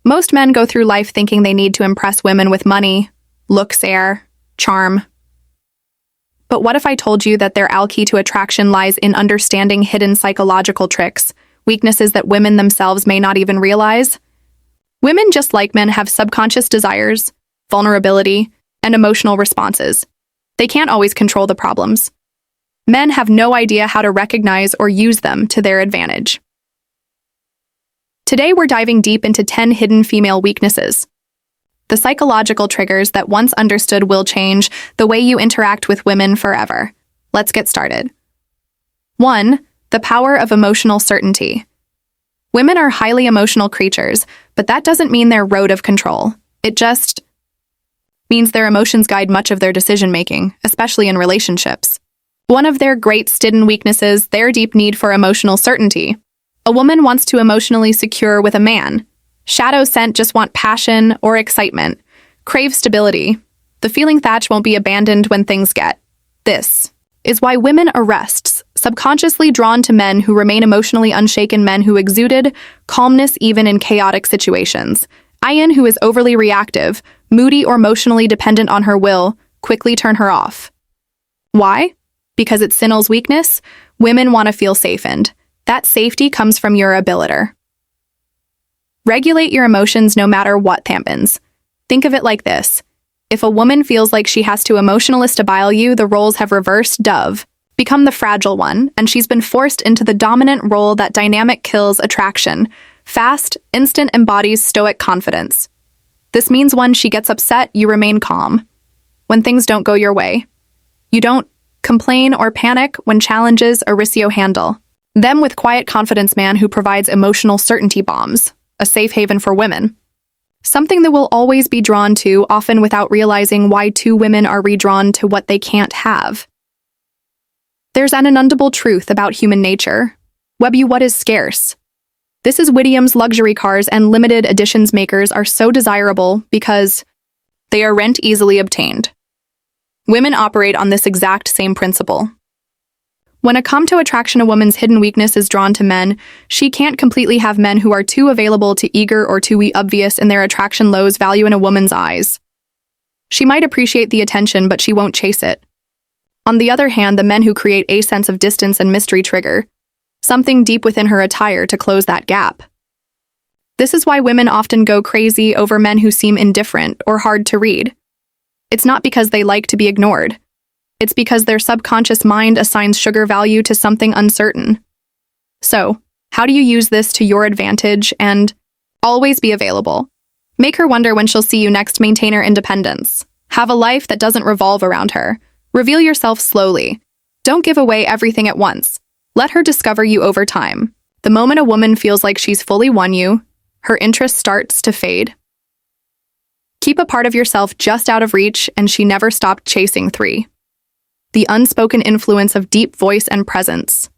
Most men go through life thinking they need to impress women with money, looks, air, charm. But what if I told you that their key to attraction lies in understanding hidden psychological tricks, weaknesses that women themselves may not even realize? Women, just like men, have subconscious desires, vulnerability, and emotional responses. They can't always control the problems. Men have no idea how to recognize or use them to their advantage. Today we're diving deep into 10 hidden female weaknesses. The psychological triggers that once understood will change the way you interact with women forever. Let's get started. 1. The power of emotional certainty. Women are highly emotional creatures, but that doesn't mean they're road of control. It just means their emotions guide much of their decision-making, especially in relationships. One of their great hidden weaknesses, their deep need for emotional certainty. A woman wants to emotionally secure with a man. Shadow scent just want passion or excitement. Crave stability. The feeling thatch won't be abandoned when things get. This is why women arrests, subconsciously drawn to men who remain emotionally unshaken, men who exuded calmness even in chaotic situations. Ian, who is overly reactive, moody, or emotionally dependent on her will, quickly turn her off. Why? Because it signals weakness. Women want to feel safe, and that safety comes from your ability. Regulate your emotions no matter what happens. Think of it like this. If a woman feels like she has to emotionally stabilize you, the roles have reversed. Dove become the fragile one, and she's been forced into the dominant role. That dynamic kills attraction. Fast, instant embodies stoic confidence. This means when she gets upset, you remain calm. When things don't go your way, you don't complain or panic. When challenges arise, you handle them with quiet confidence. Man who provides emotional certainty bombs, a safe haven for women. Something that will always be drawn to, often without realizing why. Two women are redrawn to what they can't have. There's an undeniable truth about human nature. What is scarce. This is Whittiam's luxury cars and limited editions makers are so desirable because they are rent easily obtained. Women operate on this exact same principle. When it comes to attraction, a woman's hidden weakness is drawn to men. She can't completely have men who are too available, too eager, or too obvious in their attraction. Lows value in a woman's eyes. She might appreciate the attention, but she won't chase it. On the other hand, the men who create a sense of distance and mystery trigger something deep within her attire to close that gap. This is why women often go crazy over men who seem indifferent or hard to read. It's not because they like to be ignored. It's because their subconscious mind assigns sugar value to something uncertain. So, how do you use this to your advantage and always be available? Make her wonder when she'll see you next. Maintain her independence. Have a life that doesn't revolve around her. Reveal yourself slowly. Don't give away everything at once. Let her discover you over time. The moment a woman feels like she's fully won you, her interest starts to fade. Keep a part of yourself just out of reach, and she never stopped chasing. 3. The unspoken influence of deep voice and presence.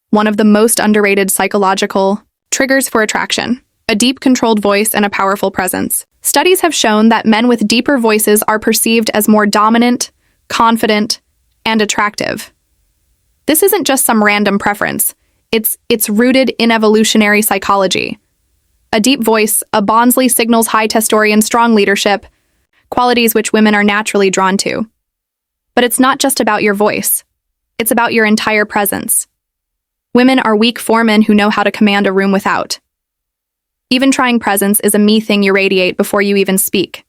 One of the most underrated psychological triggers for attraction. A deep, controlled voice and a powerful presence. Studies have shown that men with deeper voices are perceived as more dominant, confident, and attractive. This isn't just some random preference. It's rooted in evolutionary psychology. A deep voice, a Bonsley signals high testosterone, strong leadership, qualities which women are naturally drawn to. But it's not just about your voice. It's about your entire presence. Women are weak for men who know how to command a room without. Even trying presence is a me thing you radiate before you even speak.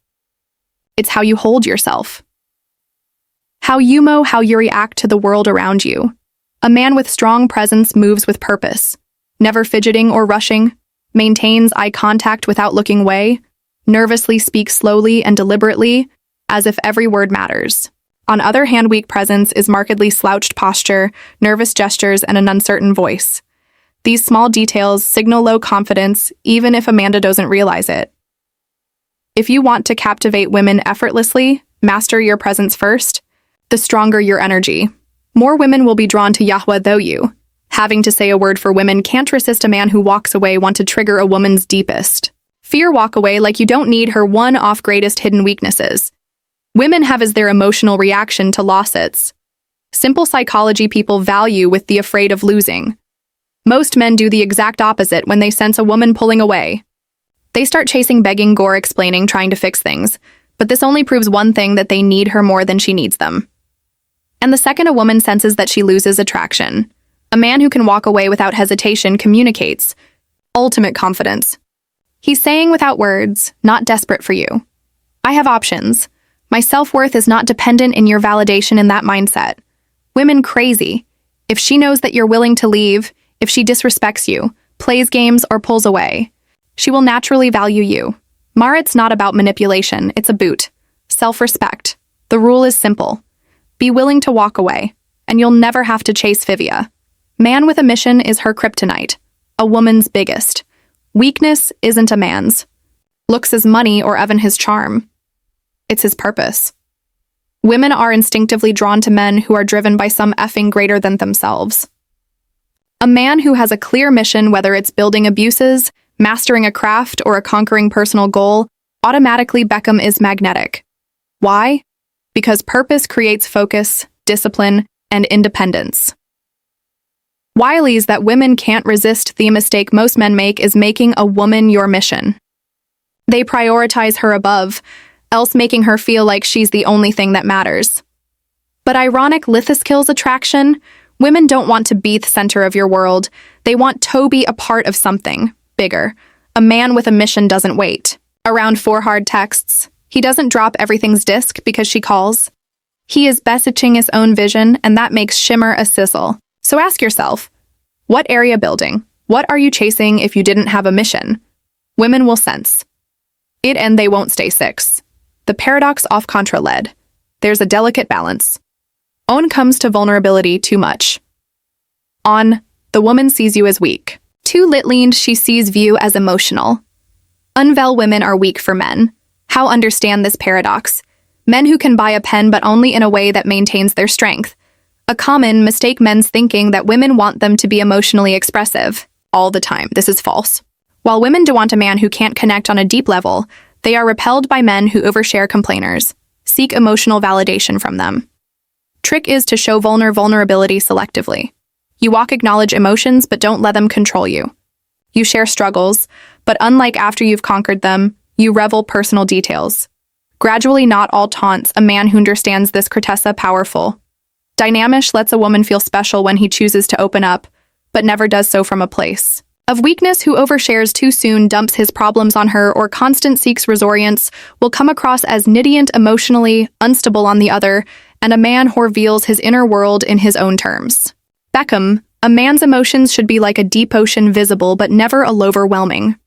It's how you hold yourself. How you react to the world around you. A man with strong presence moves with purpose, never fidgeting or rushing, maintains eye contact without looking away, nervously speaks slowly and deliberately, as if every word matters. On the other hand, weak presence is markedly slouched posture, nervous gestures, and an uncertain voice. These small details signal low confidence, even if Amanda doesn't realize it. If you want to captivate women effortlessly, master your presence first. The stronger your energy, more women will be drawn to Yahweh. Though you, having to say a word for women, can't resist a man who walks away. Want to trigger a woman's deepest fear? Walk away like you don't need her. One-off greatest hidden weaknesses women have as their emotional reaction to losses. Simple psychology people value with the afraid of losing. Most men do the exact opposite when they sense a woman pulling away. They start chasing, begging, gore, explaining, trying to fix things. But this only proves one thing, that they need her more than she needs them. And the second a woman senses that she loses attraction, a man who can walk away without hesitation communicates ultimate confidence. He's saying without words, not desperate for you. I have options. My self-worth is not dependent in your validation. In that mindset. Women crazy. If she knows that you're willing to leave, if she disrespects you, plays games, or pulls away, she will naturally value you. Marit's not about manipulation, it's a boot. Self-respect. The rule is simple. Be willing to walk away, and you'll never have to chase Fivia. Man with a mission is her kryptonite, a woman's biggest. Weakness isn't a man's. Looks is money or even his charm. It's his purpose. Women are instinctively drawn to men who are driven by some effing greater than themselves. A man who has a clear mission, whether it's building abuses, mastering a craft, or a conquering personal goal, automatically Beckham is magnetic. Why? Because purpose creates focus, discipline, and independence. Wileys that women can't resist. The mistake most men make is making a woman your mission. They prioritize her above, else making her feel like she's the only thing that matters. But ironic, lithis kills attraction. Women don't want to be the center of your world. They want to be a part of something bigger. A man with a mission doesn't wait around for hard texts. He doesn't drop everything's disk because she calls. He is messaging his own vision, and that makes shimmer a sizzle. So ask yourself, what area building? What are you chasing if you didn't have a mission? Women will sense it, and they won't stay six. The paradox off contra led. There's a delicate balance. On comes to vulnerability too much. On, the woman sees you as weak. Too lit-leaned, she sees you as emotional. Unvel women are weak for men. How understand this paradox? Men who can buy a pen but only in a way that maintains their strength. A common mistake, men's thinking that women want them to be emotionally expressive all the time. This is false. While women do want a man who can't connect on a deep level, they are repelled by men who overshare, complainers, seek emotional validation from them. Trick is to show vulnerability selectively. You acknowledge emotions, but don't let them control you. You share struggles, but unlike after you've conquered them, you revel personal details. Gradually, not all taunts. A man who understands this Cortessa powerful. Dynamish lets a woman feel special when he chooses to open up, but never does so from a place of weakness. Who overshares too soon, dumps his problems on her, or constant seeks resilience will come across as nidient, emotionally unstable on the other, and a man who reveals his inner world in his own terms. Beckham, a man's emotions should be like a deep ocean, visible but never overwhelming.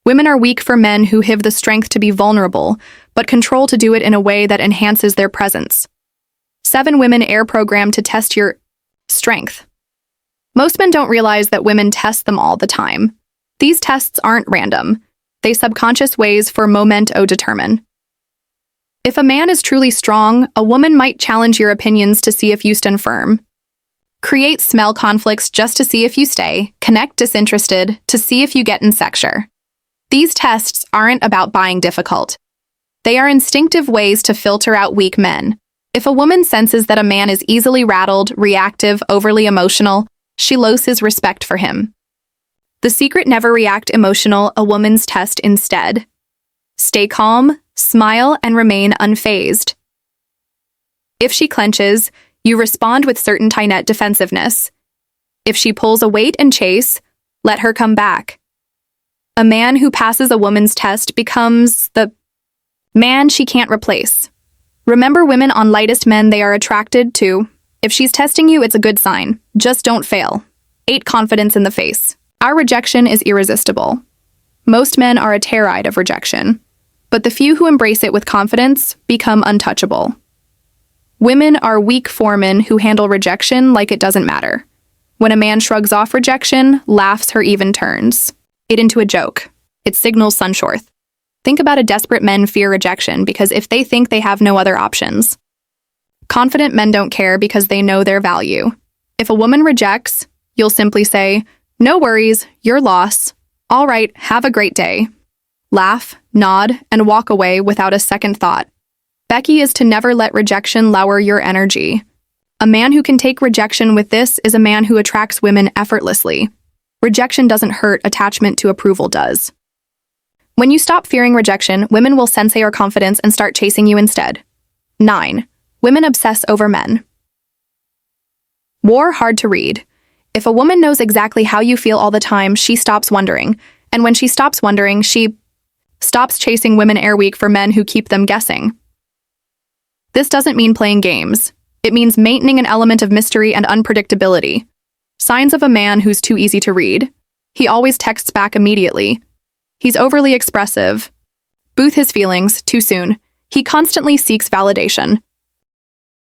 Women are weak for men who have the strength to be vulnerable, but control to do it in a way that enhances their presence. 7 Women Air Program to test your strength. Most men don't realize that women test them all the time. These tests aren't random. They subconscious ways for momento determine. If a man is truly strong, a woman might challenge your opinions to see if you stand firm. Create smell conflicts just to see if you stay, connect disinterested to see if you get in sexure. These tests aren't about buying difficult. They are instinctive ways to filter out weak men. If a woman senses that a man is easily rattled, reactive, overly emotional, she loses respect for him. The secret: never react emotional. A woman's test instead. Stay calm, smile, and remain unfazed. If she clenches, you respond with certain tight defensiveness. If she pulls a weight and chase, let her come back. A man who passes a woman's test becomes the man she can't replace. Remember, women on lightest men they are attracted to. If she's testing you, it's a good sign. Just don't fail. 8 Confidence in the face. Our rejection is irresistible. Most men are terrified of rejection, but the few who embrace it with confidence become untouchable. Women are weak for men who handle rejection like it doesn't matter. When a man shrugs off rejection, laughs, or even turns it into a joke, it signals sunshorth. Think about a desperate men fear rejection because if they think they have no other options. Confident men don't care because they know their value. If a woman rejects, you'll simply say, "No worries, your loss. All right, have a great day." Laugh, nod, and walk away without a second thought. Becky is to never let rejection lower your energy. A man who can take rejection with this is a man who attracts women effortlessly. Rejection doesn't hurt, attachment to approval does. When you stop fearing rejection, women will sense your confidence and start chasing you instead. 9. Women obsess over men. War hard to read. If a woman knows exactly how you feel all the time, she stops wondering. And when she stops wondering, she stops chasing women weak for men who keep them guessing. This doesn't mean playing games. It means maintaining an element of mystery and unpredictability. Signs of a man who's too easy to read. He always texts back immediately. He's overly expressive. Booth his feelings too soon. He constantly seeks validation.